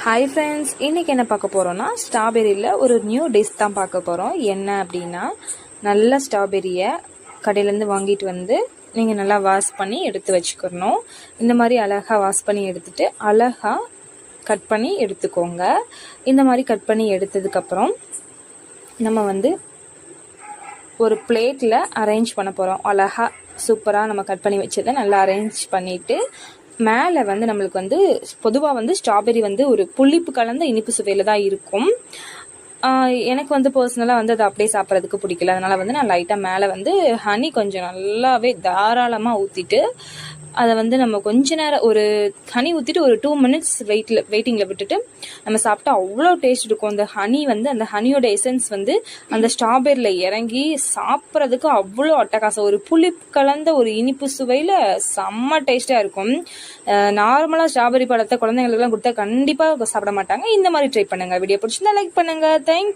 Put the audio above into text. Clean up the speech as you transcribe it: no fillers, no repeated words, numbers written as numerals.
Hi friends, இன்றைக்கி என்ன பார்க்க போகிறோன்னா ஸ்ட்ராபெரியில் ஒரு நியூ டிஷ் தான் பார்க்க போகிறோம். என்ன அப்படின்னா, நல்ல ஸ்ட்ராபெரியை கடையிலேருந்து வாங்கிட்டு வந்து நீங்கள் நல்லா வாஷ் பண்ணி எடுத்து வச்சுக்கணும். இந்த மாதிரி அழகாக வாஷ் பண்ணி எடுத்துகிட்டு அழகாக கட் பண்ணி எடுத்துக்கோங்க. இந்த மாதிரி கட் பண்ணி எடுத்ததுக்கப்புறம் நம்ம வந்து ஒரு பிளேட்டில் அரேஞ்ச் பண்ண போகிறோம். அழகாக சூப்பராக நம்ம கட் பண்ணி வச்சதை நல்லா அரேஞ்ச் பண்ணிவிட்டு மேலே வந்து நம்மளுக்கு வந்து பொதுவாக வந்து ஸ்ட்ராபெரி வந்து ஒரு புளிப்பு கலந்த இனிப்பு சுவையில் தான் இருக்கும். எனக்கு வந்து பர்சனலாக வந்து அதை அப்படியே சாப்பிட்றதுக்கு பிடிக்கல. அதனால் வந்து நான் லைட்டாக மேலே வந்து ஹனி கொஞ்சம் நல்லாவே தாராளமாக ஊற்றிட்டு அதை வந்து நம்ம கொஞ்ச நேரம் ஒரு ஹனி ஊற்றிட்டு ஒரு 2 minutes வெயிட்டிங்கில் விட்டுட்டு நம்ம சாப்பிட்டா அவ்வளோ டேஸ்ட் இருக்கும். அந்த ஹனி வந்து அந்த ஹனியோட எசன்ஸ் வந்து அந்த ஸ்ட்ராபெரியில் இறங்கி சாப்பிட்றதுக்கு அவ்வளோ அட்டகாசம். ஒரு புளிப்பு கலந்த ஒரு இனிப்பு சுவையில் செம்ம டேஸ்ட்டாக இருக்கும். நார்மலாக ஸ்ட்ராபெரி பழத்தை குழந்தைங்களுக்குலாம் கொடுத்தா கண்டிப்பாக சாப்பிட மாட்டாங்க. இந்த மாதிரி ட்ரை பண்ணுங்கள். வீடியோ பிடிச்சிருந்தா லைக் பண்ணுங்கள். தேங்க்யூ.